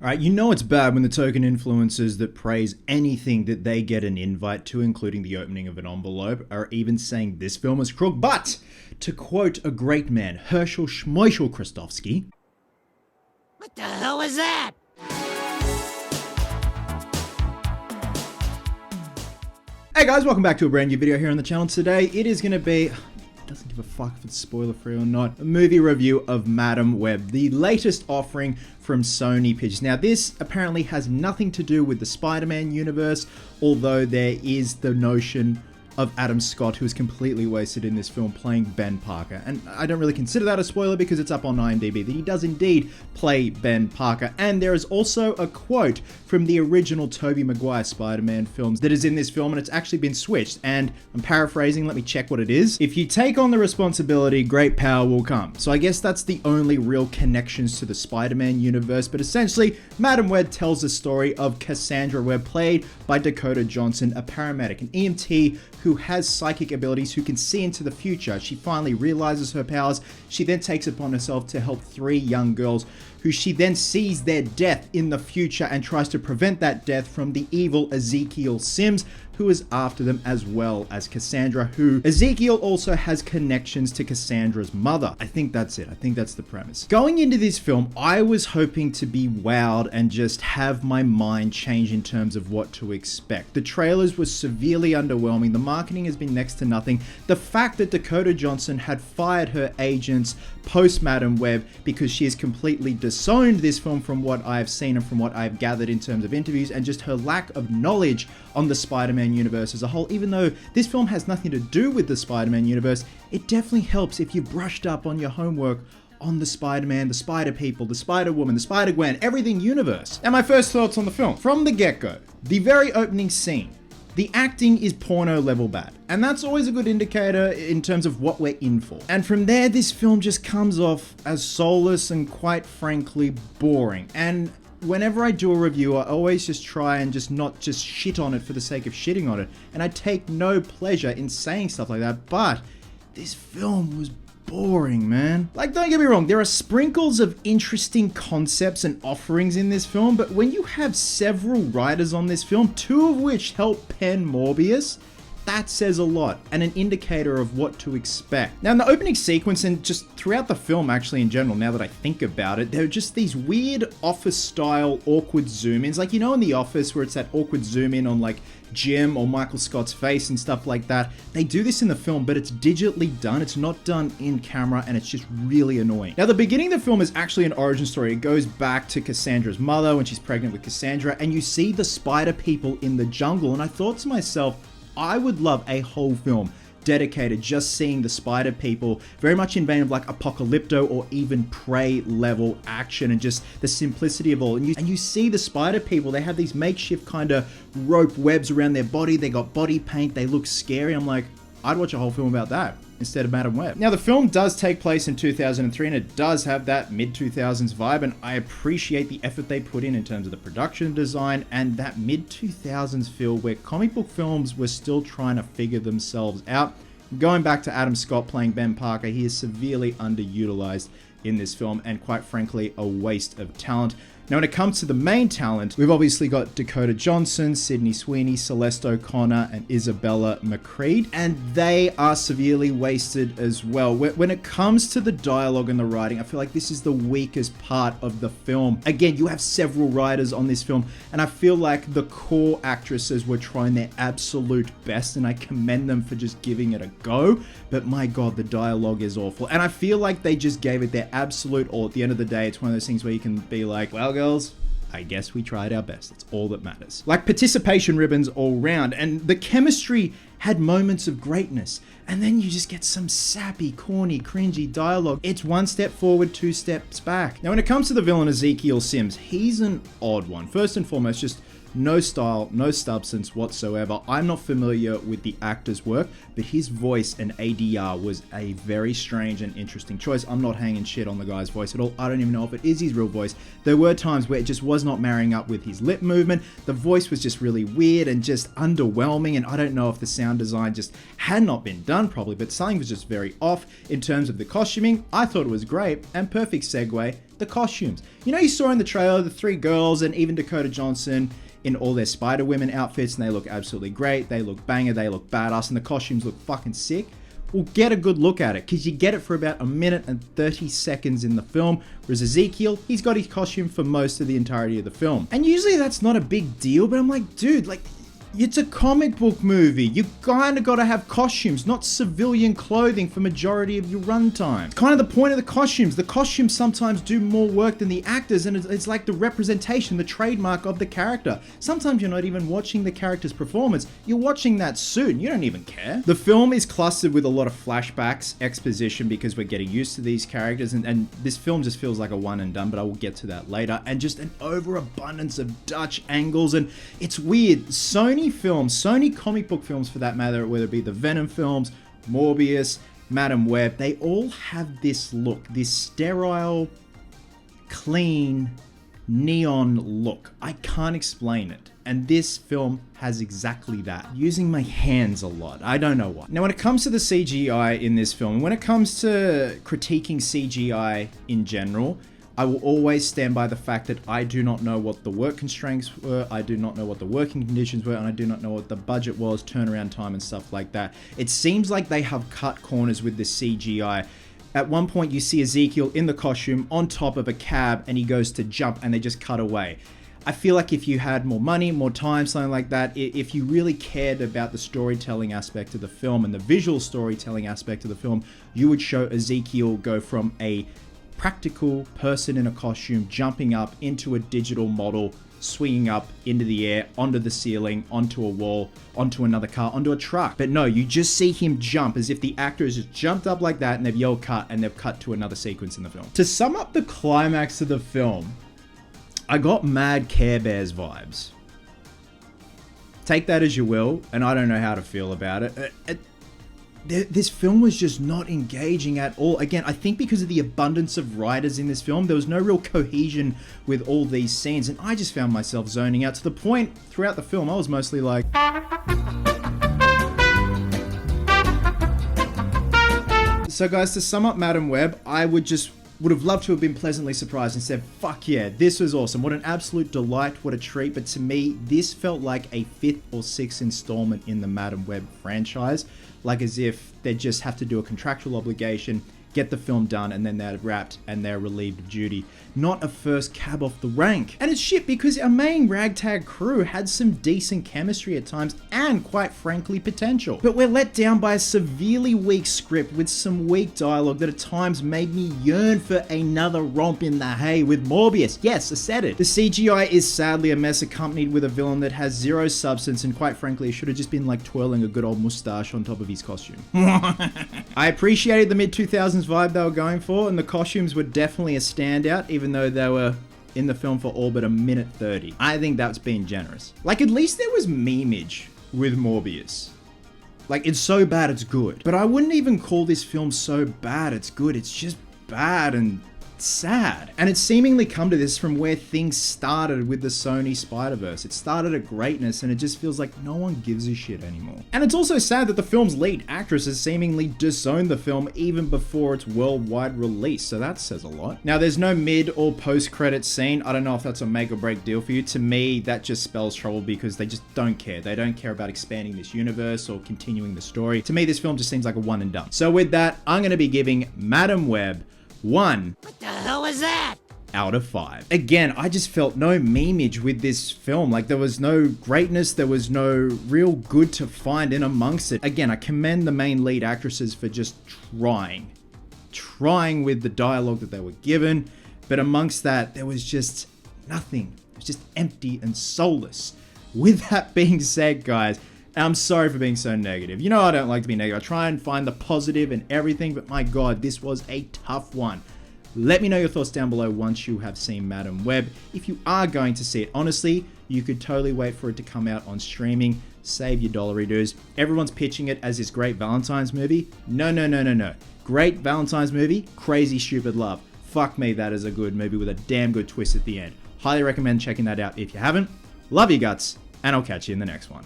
Alright, you know it's bad when the token influencers that praise anything that they get an invite to, including the opening of an envelope, are even saying this film is crook. But, to quote a great man, Herschel Schmeichel Christovsky, What the hell was that? hey guys, welcome back to a brand new video here on the channel. Today, it is going to be, doesn't give a fuck if it's spoiler free or not, a movie review of Madame Web, the latest offering from Sony Pictures. Now this apparently has nothing to do with the Spider-Man universe, although there is the notion of Adam Scott, who is completely wasted in this film playing Ben Parker. And I don't really consider that a spoiler because it's up on IMDb that he does indeed play Ben Parker. And there is also a quote from the original Tobey Maguire Spider-Man films that is in this film, and it's actually been switched. And I'm paraphrasing, let me check what it is. If you take on the responsibility, great power will come. So I guess that's the only real connections to the Spider-Man universe, but essentially, Madame Web tells the story of Cassandra Webb, played by Dakota Johnson, a paramedic, an EMT who has psychic abilities, who can see into the future. She finally realizes her powers. She then takes upon herself to help 3 young girls who she then sees their death in the future and tries to prevent that death from the evil Ezekiel Sims, who is after them, as well as Cassandra, who Ezekiel also has connections to Cassandra's mother. I think that's it. I think that's the premise. Going into this film, I was hoping to be wowed and just have my mind change in terms of what to expect. The trailers were severely underwhelming. The marketing has been next to nothing. The fact that Dakota Johnson had fired her agents post Madame Web because she has completely disowned this film from what I've seen and from what I've gathered in terms of interviews, and just her lack of knowledge on the Spider-Man universe as a whole. Even though this film has nothing to do with the Spider-Man universe, it definitely helps if you brushed up on your homework on the Spider-Man, the Spider-People, the Spider-Woman, the Spider-Gwen, everything universe. And my first thoughts on the film. From the get-go, the very opening scene, the acting is porno level bad. And that's always a good indicator in terms of what we're in for. And from there, this film just comes off as soulless and quite frankly boring. And whenever I do a review, I always just try and just not just shit on it for the sake of shitting on it. And I take no pleasure in saying stuff like that, but this film was boring, man. Like, don't get me wrong, there are sprinkles of interesting concepts and offerings in this film, but when you have several writers on this film, 2 of which help pen Morbius, that says a lot and an indicator of what to expect. Now in the opening sequence, and just throughout the film actually in general, now that I think about it, there are just these weird office style awkward zoom ins, like, you know, in The Office where it's that awkward zoom in on like Jim or Michael Scott's face and stuff like that. They do this in the film, but it's digitally done. It's not done in camera, and it's just really annoying. Now the beginning of the film is actually an origin story. It goes back to Cassandra's mother when she's pregnant with Cassandra, and you see the spider people in the jungle, and I thought to myself, I would love a whole film dedicated just seeing the spider people, very much in vein of like Apocalypto or even Prey level action, and just the simplicity of all. And you see the spider people, they have these makeshift kind of rope webs around their body, they got body paint, they look scary. I'm like, I'd watch a whole film about that instead of Madame Web. Now the film does take place in 2003, and it does have that mid-2000s vibe, and I appreciate the effort they put in terms of the production design and that mid-2000s feel where comic book films were still trying to figure themselves out. Going back to Adam Scott playing Ben Parker, he is severely underutilized in this film, and quite frankly a waste of talent. Now when it comes to the main talent, we've obviously got Dakota Johnson, Sydney Sweeney, Celeste O'Connor, and Isabella McCreed, and they are severely wasted as well. When it comes to the dialogue and the writing, I feel like this is the weakest part of the film. Again, you have several writers on this film, and I feel like the core actresses were trying their absolute best, and I commend them for just giving it a go, but my god, the dialogue is awful. And I feel like they just gave it their absolute all. At the end of the day, it's one of those things where you can be like, well, girls, I guess we tried our best. That's all that matters. Like, participation ribbons all round, and the chemistry had moments of greatness, and then you just get some sappy, corny, cringy dialogue. It's 1 step forward, 2 steps back. Now when it comes to the villain Ezekiel Sims, he's an odd one. First and foremost, just no style, no substance whatsoever. I'm not familiar with the actor's work, but his voice and ADR was a very strange and interesting choice. I'm not hanging shit on the guy's voice at all. I don't even know if it is his real voice. There were times where it just was not marrying up with his lip movement. The voice was just really weird and just underwhelming, and I don't know if the sound design just had not been done properly, but something was just very off. In terms of the costuming, I thought it was great, and perfect segue the costumes. You know, you saw in the trailer the 3 girls and even Dakota Johnson in all their Spider-Women outfits, and they look absolutely great. They look banger, they look badass, and the costumes look fucking sick. Well, get a good look at it, because you get it for about 1 minute and 30 seconds in the film, whereas Ezekiel, he's got his costume for most of the entirety of the film. And usually that's not a big deal, but I'm like, dude, like, it's a comic book movie. You kind of got to have costumes, not civilian clothing for majority of your runtime. It's kind of the point of the costumes. The costumes sometimes do more work than the actors, and it's like the representation, the trademark of the character. Sometimes you're not even watching the character's performance. You're watching that suit and you don't even care. The film is clustered with a lot of flashbacks, exposition, because we're getting used to these characters, and this film just feels like a one and done, but I will get to that later. And just an overabundance of Dutch angles, and it's weird. Sony comic book films for that matter, whether it be the Venom films, Morbius, Madam Web, they all have this look, this sterile, clean, neon look. I can't explain it. And this film has exactly that. Using my hands a lot. I don't know why. Now, when it comes to the CGI in this film, when it comes to critiquing CGI in general, I will always stand by the fact that I do not know what the work constraints were, I do not know what the working conditions were, and I do not know what the budget was, turnaround time and stuff like that. It seems like they have cut corners with the CGI. At one point you see Ezekiel in the costume on top of a cab and he goes to jump and they just cut away. I feel like if you had more money, more time, something like that, if you really cared about the storytelling aspect of the film and the visual storytelling aspect of the film, you would show Ezekiel go from a practical person in a costume jumping up into a digital model, swinging up into the air, onto the ceiling, onto a wall, onto another car, onto a truck. But no, you just see him jump as if the actor has just jumped up like that and they've yelled cut and they've cut to another sequence in the film. To sum up the climax of the film, I got mad Care Bears vibes. Take that as you will, and I don't know how to feel about it. This film was just not engaging at all. Again, I think because of the abundance of writers in this film, there was no real cohesion with all these scenes, and I just found myself zoning out to the point throughout the film I was mostly like... So guys, to sum up Madam Web, I would have loved to have been pleasantly surprised and said, fuck yeah, this was awesome. What an absolute delight, what a treat. But to me, this felt like a 5th or 6th installment in the Madam Web franchise. Like as if they just have to do a contractual obligation, get the film done, and then they're wrapped and they're relieved of duty. Not a first cab off the rank. And it's shit because our main ragtag crew had some decent chemistry at times and quite frankly potential. But we're let down by a severely weak script with some weak dialogue that at times made me yearn for another romp in the hay with Morbius. Yes, I said it. The CGI is sadly a mess accompanied with a villain that has zero substance, and quite frankly it should have just been like twirling a good old mustache on top of his costume. I appreciated the mid-2000s vibe they were going for, and the costumes were definitely a standout, even though they were in the film for all but 1:30. I think that's being generous. Like, at least there was memeage with Morbius. Like, it's so bad it's good. But I wouldn't even call this film so bad it's good. It's just bad and sad. And it's seemingly come to this from where things started with the Sony Spider-Verse. It started at greatness and it just feels like no one gives a shit anymore. And it's also sad that the film's lead actress has seemingly disowned the film even before its worldwide release, so that says a lot. Now, there's no mid or post-credit scene. I don't know if that's a make or break deal for you. To me, that just spells trouble because they just don't care. They don't care about expanding this universe or continuing the story. To me, this film just seems like a one and done. So with that, I'm going to be giving Madam Web 1 What the hell was that? out of 5. Again, I just felt no memeage with this film. Like, there was no greatness, there was no real good to find in amongst it. Again, I commend the main lead actresses for just trying with the dialogue that they were given, but amongst that, there was just nothing. It was just empty and soulless. With that being said, guys, I'm sorry for being so negative. You know I don't like to be negative. I try and find the positive in everything, but my god, this was a tough one. Let me know your thoughts down below once you have seen Madam Web. If you are going to see it, honestly, you could totally wait for it to come out on streaming. Save your dollary dues. Everyone's pitching it as this great Valentine's movie. No. Great Valentine's movie, crazy stupid love. Fuck me, that is a good movie with a damn good twist at the end. Highly recommend checking that out if you haven't. Love you guts, and I'll catch you in the next one.